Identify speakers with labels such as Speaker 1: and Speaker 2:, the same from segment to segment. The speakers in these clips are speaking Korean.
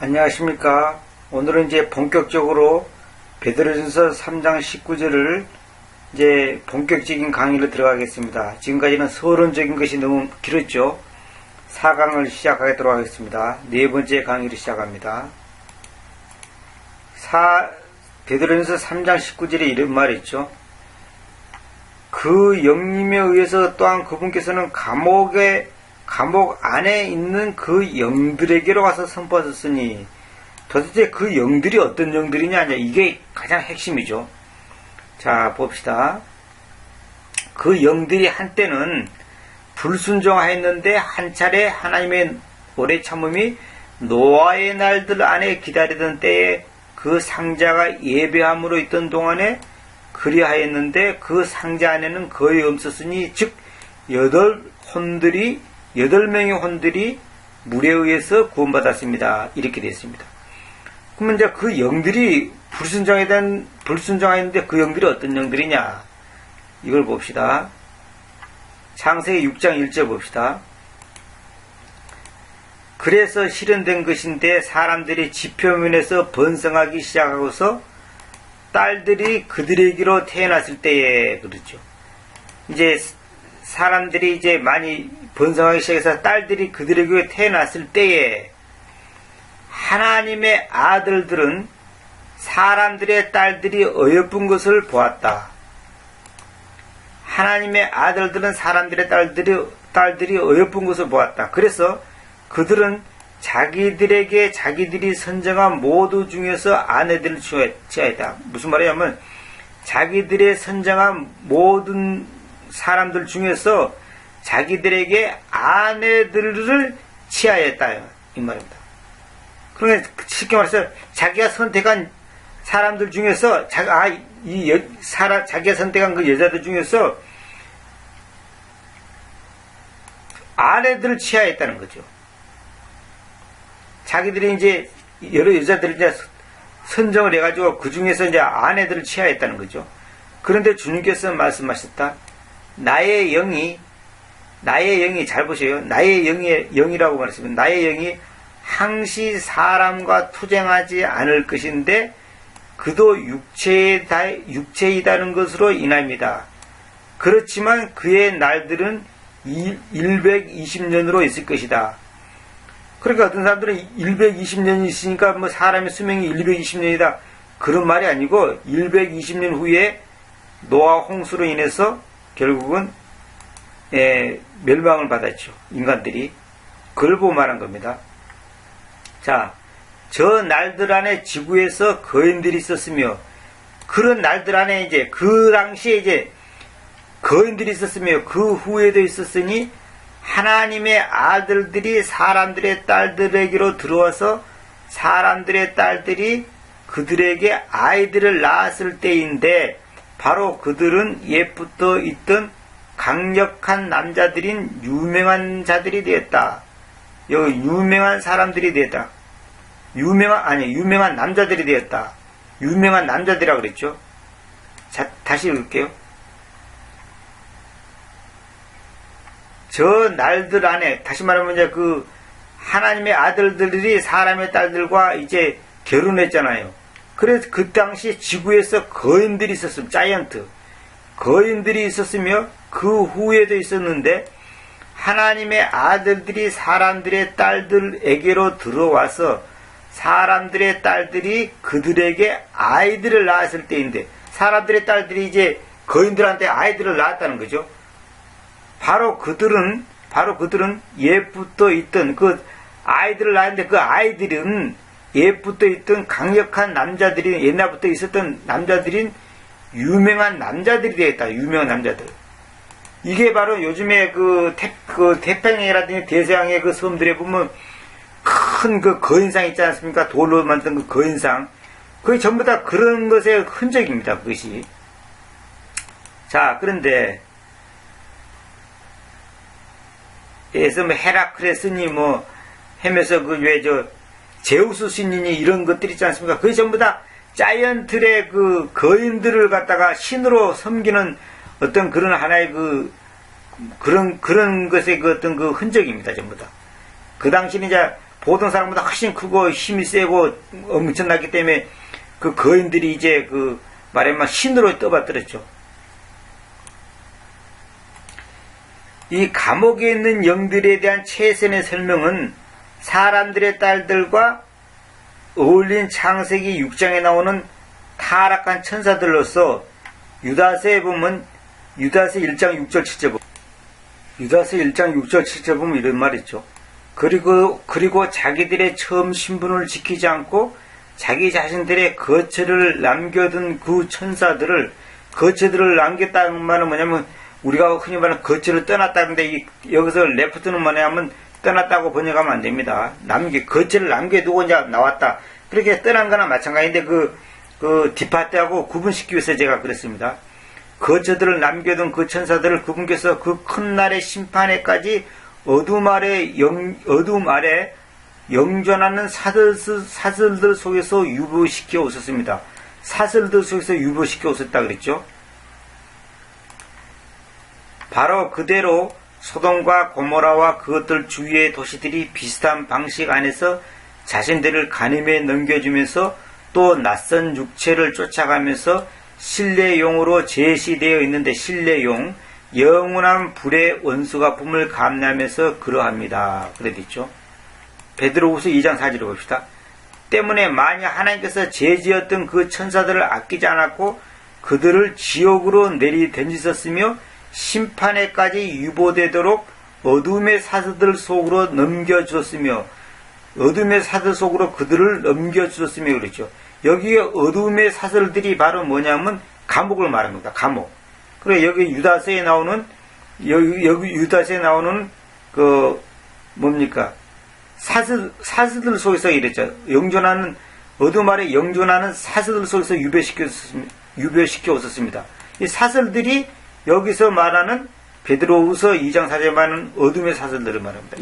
Speaker 1: 안녕하십니까. 오늘은 이제 본격적으로 베드로전서 3장 19절을 이제 본격적인 강의로 들어가겠습니다. 지금까지는 서론적인 것이 너무 길었죠. 4강을 시작하도록 하겠습니다. 네 번째 강의를 시작합니다. 베드로전서 3장 19절에 이런 말이 있죠. 그 영님에 의해서 또한 그분께서는 감옥 안에 있는 그 영들에게로 가서 선포하셨으니, 도대체 그 영들이 어떤 영들이냐, 이게 가장 핵심이죠. 자, 봅시다. 그 영들이 한때는 불순종하였는데 한 차례 하나님의 오래 참음이 노아의 날들 안에 기다리던 때에 그 상자가 예배함으로 있던 동안에 그리하였는데 그 상자 안에는 거의 없었으니, 즉 8명의 혼들이 물에 의해서 구원받았습니다. 이렇게 되어 있습니다. 그러면 이제 그 영들이 불순종했는데 그 영들이 어떤 영들이냐? 이걸 봅시다. 창세기 6장 1절 봅시다. 그래서 실현된 것인데 사람들이 지표면에서 번성하기 시작하고서 딸들이 그들에게로 태어났을 때에, 그렇죠. 이제 사람들이 이제 많이 번성하기 시작해서 딸들이 그들에게 태어났을 때에 하나님의 아들들은 사람들의 딸들이 어여쁜 것을 보았다. 하나님의 아들들은 사람들의 딸들이 어여쁜 것을 보았다. 그래서 그들은 자기들이 선정한 모두 중에서 아내들을 취하였다. 무슨 말이냐면 자기들의 선정한 모든 사람들 중에서 자기들에게 아내들을 취하였다, 이 말입니다. 그러니까 쉽게 말해서 자기가 선택한 사람들 중에서 자기가 선택한 그 여자들 중에서 아내들을 취하였다는 거죠. 자기들이 이제 여러 여자들을 이제 선정을 해가지고 그 중에서 이제 아내들을 취하였다는 거죠. 그런데 주님께서 말씀하셨다. 나의 영이 잘 보세요. 나의 영이라고 말했습니다. 나의 영이 항시 사람과 투쟁하지 않을 것인데 그도 육체이다는 것으로 인합니다. 그렇지만 그의 날들은 120년으로 있을 것이다. 그러니까 어떤 사람들은 120년이 있으니까 뭐 사람의 수명이 120년이다. 그런 말이 아니고 120년 후에 노아 홍수로 인해서 결국은 멸망을 받았죠. 인간들이. 그걸 보고 말한 겁니다. 자, 저 날들 안에 지구에서 거인들이 있었으며, 그런 날들 안에 이제 그 당시에 이제 거인들이 있었으며 그 후에도 있었으니 하나님의 아들들이 사람들의 딸들에게로 들어와서 사람들의 딸들이 그들에게 아이들을 낳았을 때인데, 바로 그들은 옛부터 있던 강력한 남자들인 유명한 자들이 되었다. 여기 유명한 사람들이 되었다. 유명한 남자들이 되었다. 유명한 남자들이라고 그랬죠. 자, 다시 읽을게요. 저 날들 안에, 다시 말하면 이제 그 하나님의 아들들이 사람의 딸들과 이제 결혼했잖아요. 그래서 그 당시 지구에서 거인들이 있었습니다. 자이언트. 거인들이 있었으며 그 후에도 있었는데 하나님의 아들들이 사람들의 딸들에게로 들어와서 사람들의 딸들이 그들에게 아이들을 낳았을 때인데, 사람들의 딸들이 이제 거인들한테 아이들을 낳았다는 거죠. 바로 그들은 옛부터 있던 그 아이들을 낳았는데, 그 아이들은 옛부터 있던 강력한 남자들이, 옛날부터 있었던 남자들인 유명한 남자들이 되었다. 유명한 남자들. 이게 바로 요즘에 그 태평양이라든지 대서양의 그 섬들에 보면 큰 그 거인상 있지 않습니까? 돌로 만든 그 거인상. 그게 전부 다 그런 것의 흔적입니다. 그것이. 자, 그런데 그래서 뭐 헤라클레스니 뭐 하면서 그 왜 제우스 신이니 이런 것들 있지 않습니까? 그게 전부 다 자이언트의 그 거인들을 갖다가 신으로 섬기는 어떤 그런 하나의 그런 것의 그 어떤 그 흔적입니다. 전부 다. 그 당시는 이제 보통 사람보다 훨씬 크고 힘이 세고 엄청나기 때문에 그 거인들이 이제 그 말하면 신으로 떠받들었죠. 이 감옥에 있는 영들에 대한 최선의 설명은 사람들의 딸들과 어울린 창세기 6장에 나오는 타락한 천사들로서 유다서에 보면 유다서 1장 6절 7절 보면 유다서 1장 6절 7절 보면 이런 말이 있죠. 그리고 자기들의 처음 신분을 지키지 않고 자기 자신들의 거처를 남겨둔 그 천사들을 거처들을 남겼다는 말은 뭐냐면 우리가 흔히 말하는 거처를 떠났다는데 여기서 레프트는 뭐냐면 떠났다고 번역하면 안 됩니다. 거처를 남겨두고 이제 나왔다. 그렇게 떠난 거나 마찬가지인데 그 디파트하고 구분시키기 위해서 제가 그랬습니다. 거처들을 남겨둔 그 천사들을 그분께서 그 큰 날의 심판에까지 어둠 아래 영존하는 사슬들 속에서 유보시켜 오셨습니다. 사슬들 속에서 유보시켜 오셨다 그랬죠. 바로 그대로 소돔과 고모라와 그것들 주위의 도시들이 비슷한 방식 안에서 자신들을 간음에 넘겨주면서 또 낯선 육체를 쫓아가면서 신뢰용으로 제시되어 있는데 신뢰용 영원한 불의 원수가 품을 감내하면서 그러합니다. 그랬죠. 베드로후서 2장 4절을 봅시다. 때문에 만약 하나님께서 제지었던 그 천사들을 아끼지 않았고 그들을 지옥으로 내리던지셨으며 심판에까지 유보되도록 어둠의 사슬들 속으로 넘겨주었으며 어둠의 사슬 속으로 그들을 넘겨주었으며 그랬죠. 여기에 어둠의 사슬들이 바로 뭐냐면 감옥을 말합니다. 감옥. 그리고 여기 유다서에 나오는 그 뭡니까? 사슬들 속에서 이랬죠. 영존하는 어둠 아래 영존하는 사슬들 속에서 유배시켜 오셨습니다. 이 사슬들이 여기서 말하는 베드로후서 2장 4절에 말하는 어둠의 사슬들을 말합니다.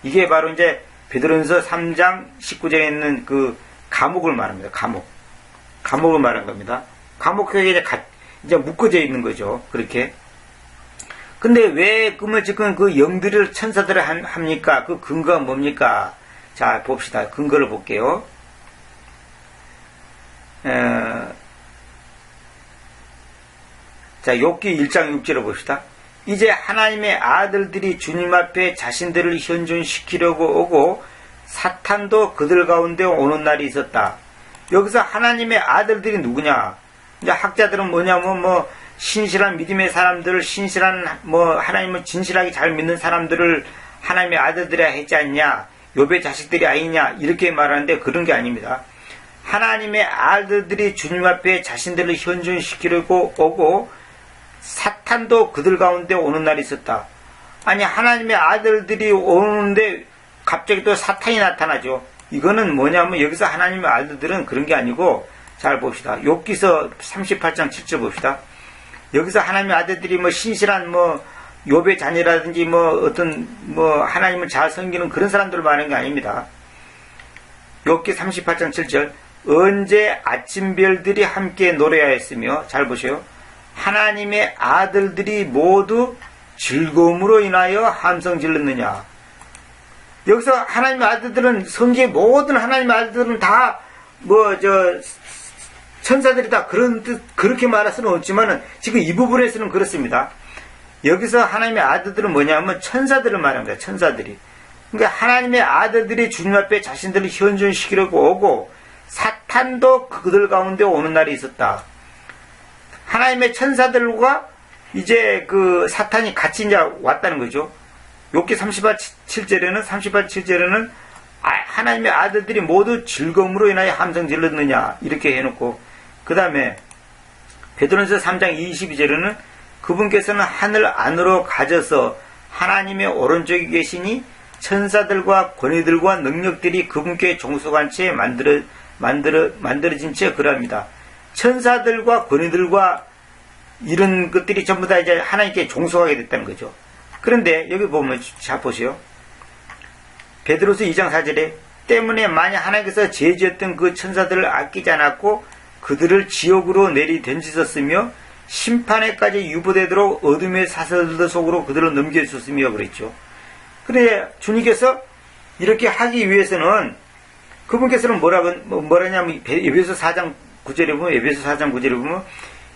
Speaker 1: 이게 바로 이제 베드로후서 3장 19절에 있는 그 감옥을 말합니다. 감옥을 말한 겁니다. 감옥에 이제 묶어져 있는 거죠. 그렇게. 근데 왜 그러면 지금 그 영들을 천사들을 합니까? 그 근거가 뭡니까? 자, 봅시다. 근거를 볼게요. 자, 욥기 1장 6절을 봅시다. 이제 하나님의 아들들이 주님 앞에 자신들을 현존시키려고 오고 사탄도 그들 가운데 오는 날이 있었다. 여기서 하나님의 아들들이 누구냐? 이제 학자들은 뭐냐면 신실한 믿음의 사람들을 하나님을 진실하게 잘 믿는 사람들을 하나님의 아들들이라 했지 않냐? 욥의 자식들이 아니냐? 이렇게 말하는데 그런 게 아닙니다. 하나님의 아들들이 주님 앞에 자신들을 현존시키려고 오고 사탄도 그들 가운데 오는 날이 있었다. 아니 하나님의 아들들이 오는데 갑자기 또 사탄이 나타나죠. 이거는 뭐냐면 여기서 하나님의 아들들은 그런 게 아니고 잘 봅시다. 욥기서 38장 7절 봅시다. 여기서 하나님의 아들들이 신실한 욥의 자녀라든지 하나님을 잘 섬기는 그런 사람들을 말하는 게 아닙니다. 욥기 38장 7절 언제 아침별들이 함께 노래하였으며 잘 보세요. 하나님의 아들들이 모두 즐거움으로 인하여 함성 질렀느냐. 여기서 하나님의 아들들은 성경의 모든 하나님의 아들들은 다 천사들이 다 그런 뜻 그렇게 말할 수는 없지만은 지금 이 부분에서는 그렇습니다. 여기서 하나님의 아들들은 뭐냐면 천사들을 말합니다. 천사들이. 그러니까 하나님의 아들들이 주님 앞에 자신들을 현존시키려고 오고 사탄도 그들 가운데 오는 날이 있었다. 하나님의 천사들과 이제 그 사탄이 같이 이제 왔다는 거죠. 욥기 38.7절에는 하나님의 아들들이 모두 즐거움으로 인하여 함성 질렀느냐 이렇게 해놓고 그 다음에 베드로전서 3장 22절에는 그분께서는 하늘 안으로 가져서 하나님의 오른쪽에 계시니 천사들과 권위들과 능력들이 그분께 종속한 채 만들어진 채 그러합니다. 천사들과 권위들과 이런 것들이 전부 다 이제 하나님께 종속하게 됐다는 거죠. 그런데 여기 보면 자 보세요. 베드로서 2장 4절에 때문에 만약 하나님께서 제지었던 그 천사들을 아끼지 않았고 그들을 지옥으로 내리던지셨으며 심판에까지 유보되도록 어둠의 사슬들 속으로 그들을 넘겨주셨으며 그랬죠. 그런데 주님께서 이렇게 하기 위해서는 그분께서는 뭐라냐면 에베소 4장 9절에 보면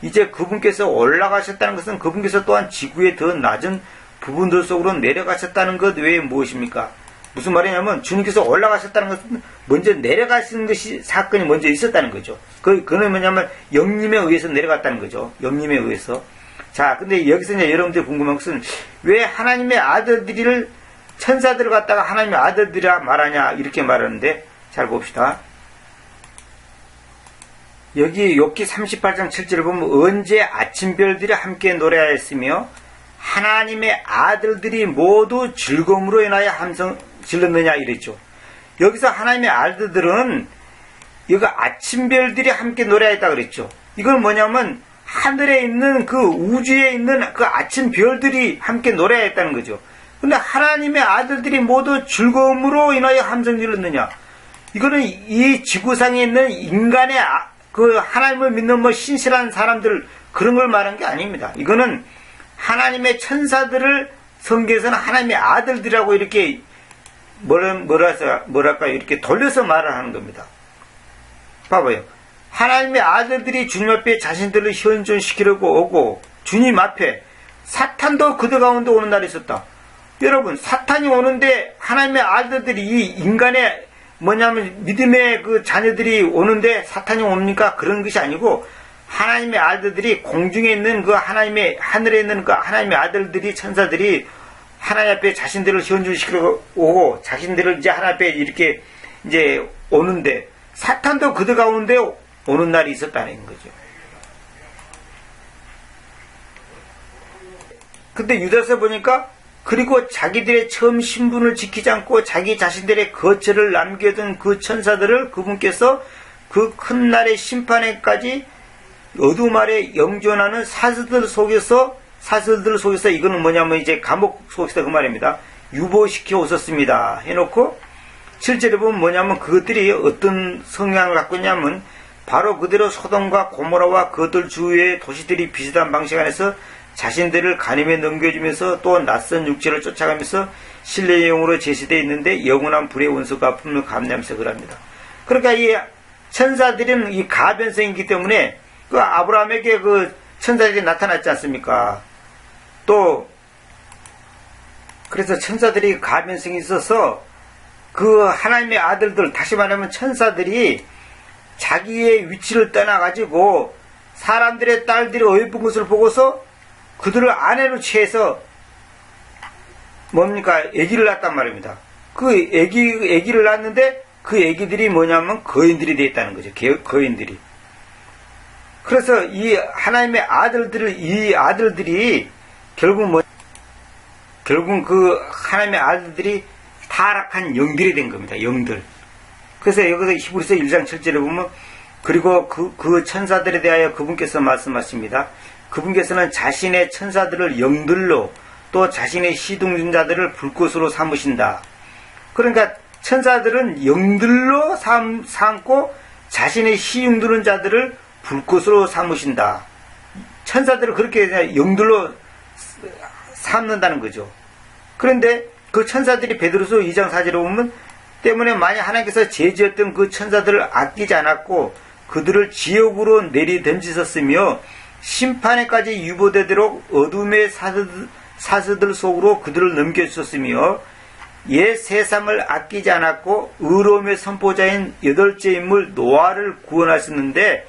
Speaker 1: 이제 그분께서 올라가셨다는 것은 그분께서 또한 지구의 더 낮은 부분들 속으로 내려가셨다는 것 외에 무엇입니까? 무슨 말이냐면 주님께서 올라가셨다는 것은 먼저 내려가시는 것이 사건이 먼저 있었다는 거죠. 그는 뭐냐면 영님에 의해서 내려갔다는 거죠. 영님에 의해서. 자, 근데 여기서 이제 여러분들이 궁금한 것은 왜 하나님의 아들들을 천사들을 갖다가 하나님의 아들들이라 말하냐 이렇게 말하는데 잘 봅시다. 여기 욥기 38장 7절을 보면 언제 아침별들이 함께 노래하였으며 하나님의 아들들이 모두 즐거움으로 인하여 함성 질렀느냐 이랬죠. 여기서 하나님의 아들들은 이거 아침별들이 함께 노래했다 그랬죠. 이건 뭐냐면 하늘에 있는 그 우주에 있는 그 아침별들이 함께 노래했다는 거죠. 근데 하나님의 아들들이 모두 즐거움으로 인하여 함성 질렀느냐. 이거는 이 지구상에 있는 인간의 그 하나님을 믿는 뭐 신실한 사람들 그런 걸 말한 게 아닙니다. 이거는 하나님의 천사들을 성경에서는 하나님의 아들들이라고 이렇게 뭐랄까 이렇게 돌려서 말을 하는 겁니다. 봐봐요. 하나님의 아들들이 주님 앞에 자신들을 현존시키려고 오고 주님 앞에 사탄도 그들 가운데 오는 날이 있었다. 여러분 사탄이 오는데 하나님의 아들들이 이 인간의 뭐냐면 믿음의 그 자녀들이 오는데 사탄이 옵니까? 그런 것이 아니고 하나님의 아들들이 공중에 있는 그 하나님의 하늘에 있는 그 하나님의 아들들이 천사들이 하나님 앞에 자신들을 현존시키려고 오고 자신들을 이제 하나님 앞에 이렇게 이제 오는데 사탄도 그들 가운데 오는 날이 있었다는 거죠. 근데 유다서 보니까 그리고 자기들의 처음 신분을 지키지 않고 자기 자신들의 거처를 남겨둔 그 천사들을 그분께서 그 큰 날의 심판에까지 어두움 아래 영존하는 사슬들 속에서 이거는 뭐냐면 이제 감옥 속에서 그 말입니다. 유보시켜 오셨습니다. 해놓고 실제로 보면 뭐냐면 그것들이 어떤 성향을 갖고 있냐면 바로 그대로 소돔과 고모라와 그들 주위의 도시들이 비슷한 방식 안에서 자신들을 간임에 넘겨주면서 또 낯선 육체를 쫓아가면서 신뢰의 영으로 제시되어 있는데 영원한 불의 원수가 품는 감염해서 그럽니다. 그러니까 이 천사들은 이 가변성이기 때문에 그 아브라함에게 그 천사들이 나타났지 않습니까? 또 그래서 천사들이 가변성이 있어서 그 하나님의 아들들 다시 말하면 천사들이 자기의 위치를 떠나가지고 사람들의 딸들이 어여쁜 것을 보고서 그들을 아내로 취해서 뭡니까? 아기를 낳았단 말입니다. 그 아기를 낳았는데 그 아기들이 뭐냐면 거인들이 되어 있다는 거죠. 거인들이. 그래서 이 하나님의 이 아들들이 결국 그 하나님의 아들들이 타락한 영들이 된 겁니다. 영들. 그래서 여기서 히브리서 1장 7절에 보면 그리고 그 천사들에 대하여 그분께서 말씀하십니다. 그분께서는 자신의 천사들을 영들로 또 자신의 시둥준자들을 불꽃으로 삼으신다. 그러니까 천사들은 영들로 삼고 자신의 시둥드는 자들을 불꽃으로 삼으신다. 천사들을 그렇게 영들로 삼는다는 거죠. 그런데 그 천사들이 베드로서 2장 4절에 보면 때문에 만약 하나님께서 제지었던 그 천사들을 아끼지 않았고 그들을 지옥으로 내리던지셨으며 심판에까지 유보되도록 어둠의 사슬들 속으로 그들을 넘겨주셨으며 옛 세상을 아끼지 않았고 의로움의 선포자인 여덟째 인물 노아를 구원하셨는데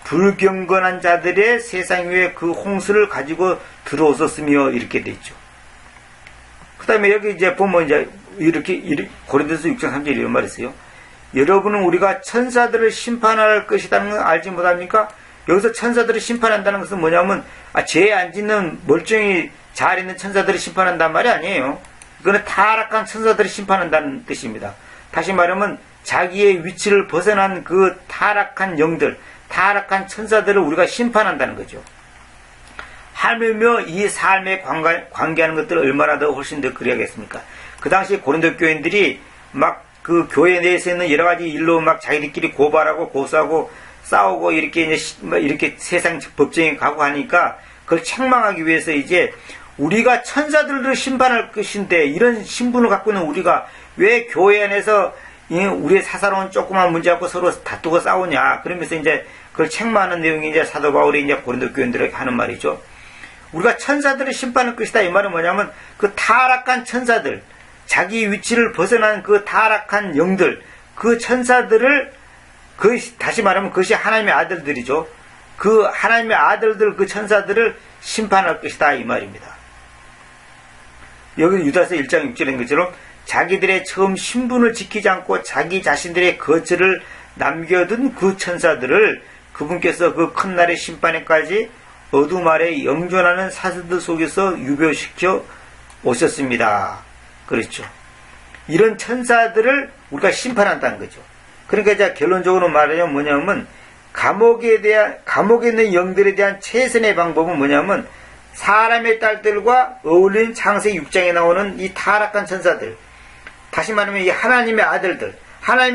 Speaker 1: 불경건한 자들의 세상 위에 그 홍수를 가지고 들어오셨으며 이렇게 돼 있죠. 그 다음에 여기 이제 보면 이제 이렇게 고린도서 6장 3절에 이런 말이 있어요. 여러분은 우리가 천사들을 심판할 것이라는 걸 알지 못합니까? 여기서 천사들을 심판한다는 것은 뭐냐면 죄 안 짓는 멀쩡히 잘 있는 천사들을 심판한단 말이 아니에요. 이거는 타락한 천사들을 심판한다는 뜻입니다. 다시 말하면 자기의 위치를 벗어난 그 타락한 영들, 타락한 천사들을 우리가 심판한다는 거죠. 하물며 이 삶에 관계하는 것들을 얼마나 더 훨씬 더 그리하겠습니까? 그 당시 고린도 교인들이 막 그 교회 내에서 있는 여러 가지 일로 막 자기들끼리 고발하고 고소하고 싸우고 이렇게 세상 법정에 가고 하니까 그걸 책망하기 위해서 이제 우리가 천사들을 심판할 것인데 이런 신분을 갖고 있는 우리가 왜 교회 안에서 우리의 사사로운 조그만 문제 갖고 서로 다투고 싸우냐. 그러면서 이제 그걸 책망하는 내용이 이제 사도 바울이 이제 고린도 교인들에게 하는 말이죠. 우리가 천사들을 심판할 것이다. 이 말은 뭐냐면 그 타락한 천사들, 자기 위치를 벗어난 그 타락한 영들, 그 천사들을 다시 말하면 그것이 하나님의 아들들이죠. 그 하나님의 아들들, 그 천사들을 심판할 것이다. 이 말입니다. 여기 유다서 1장 6절인 것처럼 자기들의 처음 신분을 지키지 않고 자기 자신들의 거처를 남겨둔 그 천사들을 그분께서 그 큰 날의 심판에까지 어둠 아래 영존하는 사슬들 속에서 유배시켜 오셨습니다. 그렇죠. 이런 천사들을 우리가 심판한다는 거죠. 그러니까 이제 결론적으로 말하면 뭐냐면 감옥에 있는 영들에 대한 최선의 방법은 뭐냐면 사람의 딸들과 어울린 창세기 6장에 나오는 이 타락한 천사들, 다시 말하면 이 하나님의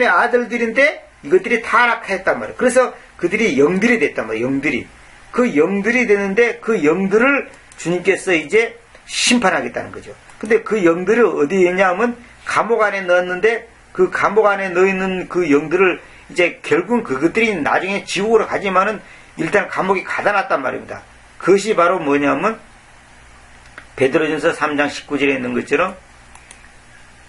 Speaker 1: 아들들인데 이것들이 타락했단 말이에요. 그래서 그들이 영들이 됐단 말이에요. 영들이. 그 영들이 되는데 그 영들을 주님께서 이제 심판하겠다는 거죠. 근데 그 영들을 어디에 있냐면 감옥 안에 넣었는데 그 감옥 안에 넣어있는 그 영들을 이제 결국은 그것들이 나중에 지옥으로 가지만은 일단 감옥에 가다 놨단 말입니다. 그것이 바로 뭐냐면 베드로전서 3장 19절에 있는 것처럼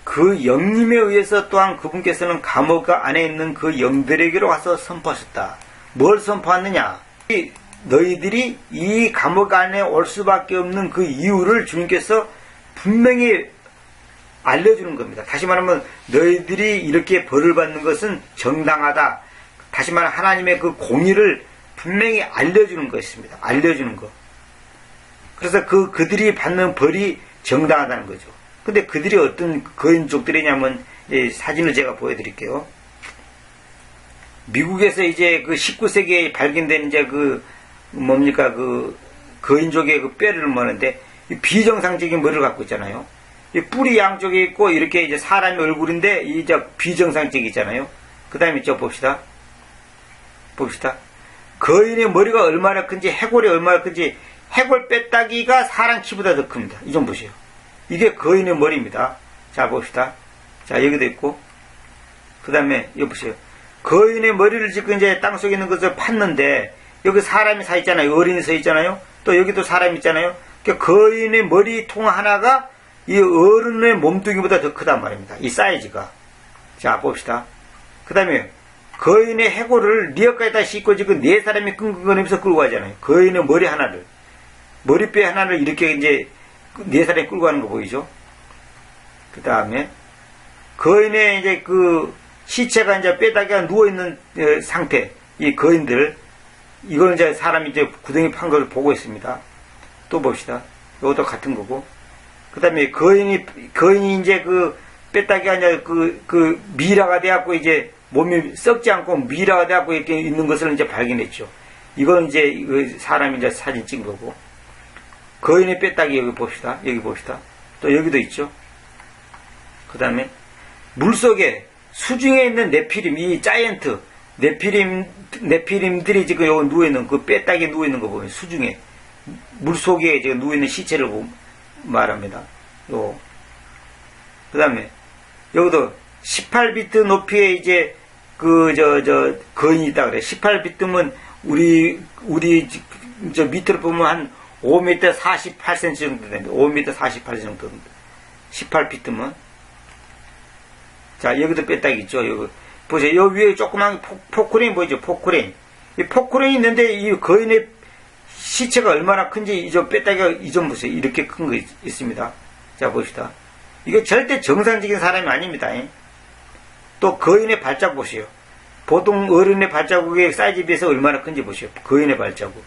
Speaker 1: 그 영님에 의해서 또한 그분께서는 감옥 안에 있는 그 영들에게로 가서 선포하셨다. 뭘 선포하느냐? 너희들이 이 감옥 안에 올 수밖에 없는 그 이유를 주님께서 분명히 알려주는 겁니다. 다시 말하면 너희들이 이렇게 벌을 받는 것은 정당하다. 다시 말하면 하나님의 그 공의를 분명히 알려주는 것입니다. 알려주는 것. 그래서 그들이 받는 벌이 정당하다는 거죠. 근데 그들이 어떤 거인족들이냐면 사진을 제가 보여드릴게요. 미국에서 이제 그 19세기에 발견된 이제 그 뭡니까 그 거인족의 그 뼈를 모는데 비정상적인 머리를 갖고 있잖아요. 이 뿔이 양쪽에 있고 이렇게 이제 사람의 얼굴인데 이제 비정상적이잖아요. 그 다음에 저 봅시다. 거인의 머리가 얼마나 큰지 해골이 얼마나 큰지 해골 뼈다귀가 사람 키보다 더 큽니다. 이 좀 보세요. 이게 거인의 머리입니다. 자 봅시다. 자 여기도 있고 그 다음에 여기 보세요. 거인의 머리를 짓고 이제 땅속에 있는 것을 팠는데 여기 사람이 서 있잖아요. 어린이 서 있잖아요. 또 여기도 사람 있잖아요. 그러니까 거인의 머리통 하나가 이 어른의 몸뚱이보다 더 크단 말입니다. 이 사이즈가. 자 봅시다. 그 다음에 거인의 해골을 리어까지다 싣고 지금 네 사람이 끙끙거리면서 끌고 가잖아요. 거인의 머리 하나를. 머리뼈 하나를 이렇게 이제 네 사람이 끌고 가는 거 보이죠? 그 다음에 거인의 이제 그 시체가 이제 뼈다귀가 누워있는 상태. 이 거인들. 이걸 이제 사람이 이제 구덩이 판 걸 보고 있습니다. 또 봅시다. 이것도 같은 거고. 그 다음에 거인이 이제 그 뼈다귀가 이제 그 미라가 돼갖고 이제 몸이 썩지 않고 미라가 돼갖고 이렇게 있는 것을 이제 발견했죠. 이건 이제 사람이 이제 사진 찍은 거고. 거인의 뼈다귀 여기 봅시다. 또 여기도 있죠. 그 다음에 물속에 수중에 있는 네피림, 이 자이언트, 네피림들이 지금 여기 누워있는 그 뼈다귀에 누워있는 거 보면 수중에 물속에 지금 누워있는 시체를 말합니다. 그 다음에 여기도 18비트 높이에 이제 거인이 있다 그래. 18비트면 우리 저 밑으로 보면 한 5m 48cm 정도 됩니다. 5m 48cm 정도 됩니다. 18비트면. 자, 여기도 뼈다귀 있죠. 여기. 보세요. 여기 위에 조그만 포크레인 보이죠? 포크레인. 이 포크레인이 있는데 이 거인의 시체가 얼마나 큰지 이 뼈다귀가 이 좀 보세요. 이렇게 큰 거 있습니다. 자, 봅시다. 이게 절대 정상적인 사람이 아닙니다. 또 거인의 발자국 보세요. 보통 어른의 발자국의 사이즈에 비해서 얼마나 큰지 보세요. 거인의 발자국.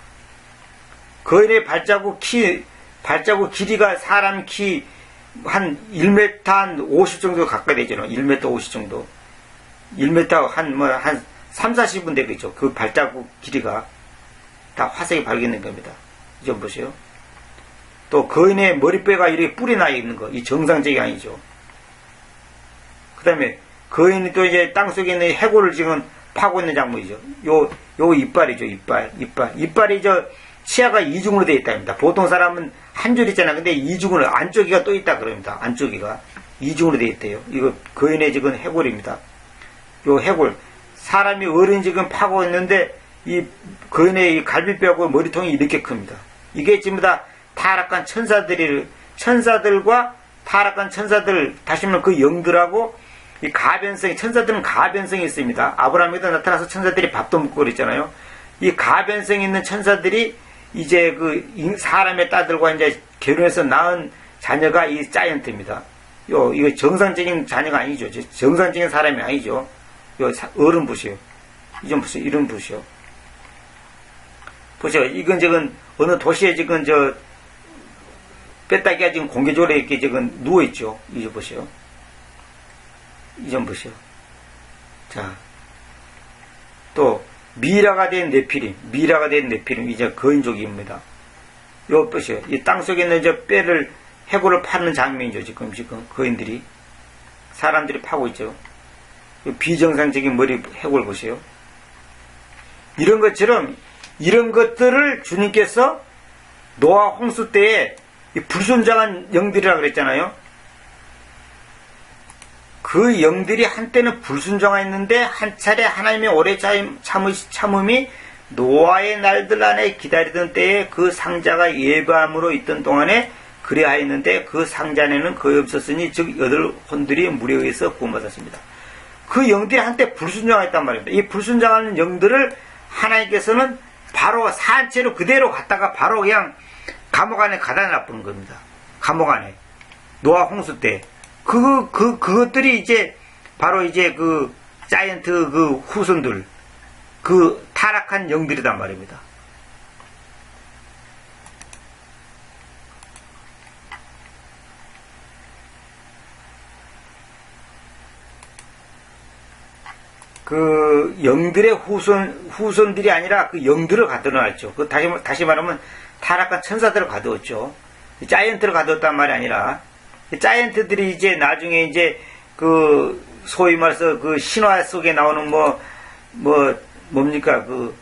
Speaker 1: 거인의 발자국 길이가 사람 키 한 1m 한 50 정도 가까이 되잖아요. 1m 50 정도. 1m 한 3, 40분 되겠죠. 그 발자국 길이가 다 화석이 발견된 겁니다. 이 좀 보세요. 또 거인의 머리뼈가 이렇게 뿔이 나 있는 거. 이 정상적이 아니죠. 그 다음에 거인이 또 이제 땅속에 있는 해골을 지금 파고 있는 장면이죠. 요 이빨이죠. 이빨이 치아가 이중으로 되어 있답니다. 보통 사람은 한 줄 있잖아. 근데 이중으로 안쪽이가 또 있다 그럽니다. 안쪽이가 이중으로 되어 있대요. 이거 거인의 지금 해골입니다. 요 해골. 사람이 어른이 지금 파고 있는데 이 거인의 이 갈비뼈하고 머리통이 이렇게 큽니다. 이게 전부 다 타락한 천사들과 타락한 천사들, 다시 말하면 그 영들하고 이 가변성이, 천사들은 가변성이 있습니다. 아브라함에도 나타나서 천사들이 밥도 먹고 그랬잖아요. 이 가변성 있는 천사들이 이제 그 사람의 딸들과 이제 결혼해서 낳은 자녀가 이 자이언트입니다. 이거 정상적인 자녀가 아니죠. 정상적인 사람이 아니죠. 어른 보세요. 이 좀 보세요. 이런 보세요. 보세요. 이건 지금 어느 도시에 지금 뼈다귀가 지금 공개적으로 이렇게 지금 누워있죠. 이거 보세요. 이 좀 보세요. 자. 또, 미라가 된 네피림. 이제 거인족입니다. 요 보세요. 이 땅 속에 있는 뼈를, 해골을 파는 장면이죠. 지금 거인들이. 사람들이 파고 있죠. 비정상적인 머리 해골 보세요. 이런 것처럼, 이런 것들을 주님께서 노아 홍수 때에 불순종한 영들이라고 그랬잖아요. 그 영들이 한때는 불순종했는데 한 차례 하나님의 오래 참음이 노아의 날들 안에 기다리던 때에 그 상자가 예배함으로 있던 동안에 그래하였는데 그 상자 안에는 거의 없었으니 즉 여덟 혼들이 물에 의해서 구원받았습니다. 그 영들이 한때 불순종했단 말입니다. 이 불순종하는 영들을 하나님께서는 바로 산채로 그대로 갔다가 바로 그냥 감옥 안에 가다 놔두는 겁니다. 감옥 안에. 노아 홍수 때. 그것들이 이제, 바로 이제 그, 자이언트 그 후손들, 그 타락한 영들이단 말입니다. 그 영들의 후손들이 아니라 그 영들을 가둬놨죠. 그 다시 말하면 타락한 천사들을 가두었죠. 자이언트를 가두었단 말이 아니라 자이언트들이 이제 나중에 이제 그 소위 말해서 그 신화 속에 나오는 뭡니까 그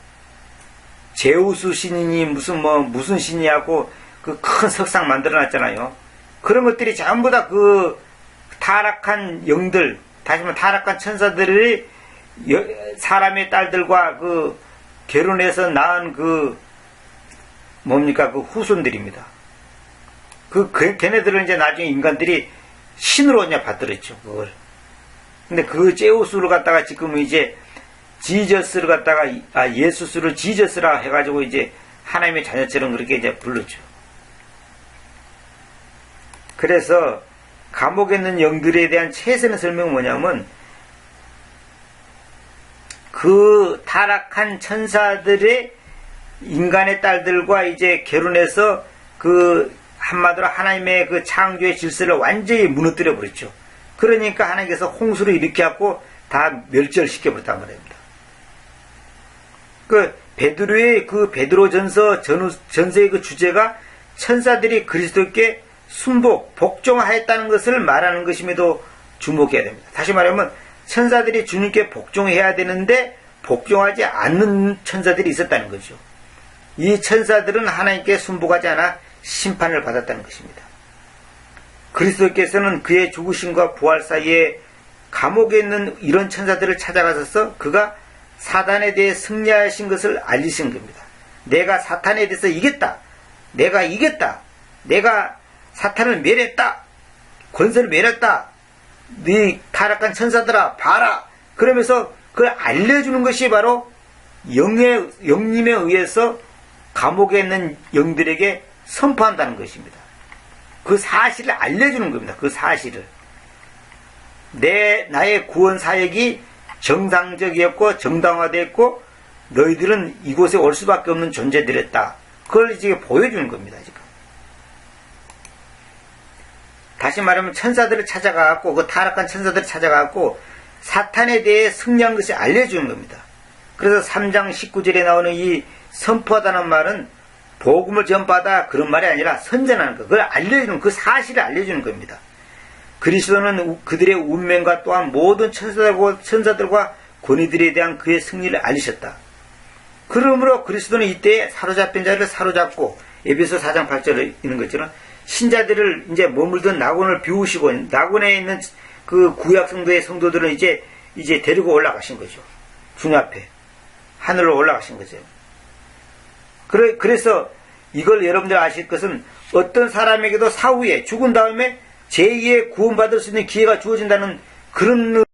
Speaker 1: 제우스 신이니 무슨 신이하고 그 큰 석상 만들어놨잖아요. 그런 것들이 전부 다 그 타락한 영들, 다시 말하면 타락한 천사들이 사람의 딸들과 그 결혼해서 낳은 그 뭡니까 그 후손들입니다. 걔네들은 이제 나중에 인간들이 신으로 이제 받들었죠 그걸. 근데 그 제우스를 갖다가 지금은 이제 지저스를 갖다가 예수스를 지저스라 해가지고 이제 하나님의 자녀처럼 그렇게 이제 불렀죠. 그래서 감옥에 있는 영들에 대한 최선의 설명은 뭐냐면 그 타락한 천사들의 인간의 딸들과 이제 결혼해서 그 한마디로 하나님의 그 창조의 질서를 완전히 무너뜨려 버렸죠. 그러니까 하나님께서 홍수를 일으켜갖고 다 멸절시켜 버렸단 말입니다. 그 베드로의 그 베드로전서 전서의 그 주제가 천사들이 그리스도께 순복, 복종하였다는 것을 말하는 것임에도 주목해야 됩니다. 다시 말하면 천사들이 주님께 복종해야 되는데 복종하지 않는 천사들이 있었다는 거죠. 이 천사들은 하나님께 순복하지 않아 심판을 받았다는 것입니다. 그리스도께서는 그의 죽으심과 부활 사이에 감옥에 있는 이런 천사들을 찾아가셔서 그가 사단에 대해 승리하신 것을 알리신 겁니다. 내가 사탄에 대해서 이겼다. 내가 이겼다. 내가 사탄을 멸했다. 권세를 멸했다. 네 타락한 천사들아 봐라. 그러면서 그걸 알려주는 것이 바로 영님에 의해서 감옥에 있는 영들에게 선포한다는 것입니다. 그 사실을 알려주는 겁니다. 그 사실을. 나의 구원 사역이 정상적이었고 정당화되었고 너희들은 이곳에 올 수밖에 없는 존재들이었다. 그걸 이제 보여주는 겁니다. 지금. 다시 말하면 천사들을 찾아가고 그 타락한 천사들을 찾아가고 사탄에 대해 승리한 것이 알려주는 겁니다. 그래서 3장 19절에 나오는 이 선포하다는 말은 복음을 전파하다 그런 말이 아니라 선전하는 것, 그걸 알려주는, 그 사실을 알려주는 겁니다. 그리스도는 그들의 운명과 또한 모든 천사들과 권위들에 대한 그의 승리를 알리셨다. 그러므로 그리스도는 이때에 사로잡힌 자를 사로잡고 에베소 4장 8절에 있는 것처럼 신자들을 이제 머물던 낙원을 비우시고 낙원에 있는 그 구약 성도의 성도들은 이제 데리고 올라가신 거죠. 주님 앞에 하늘로 올라가신 거죠. 그래서 이걸 여러분들 아실 것은 어떤 사람에게도 사후에 죽은 다음에 제2의 구원받을 수 있는 기회가 주어진다는 그런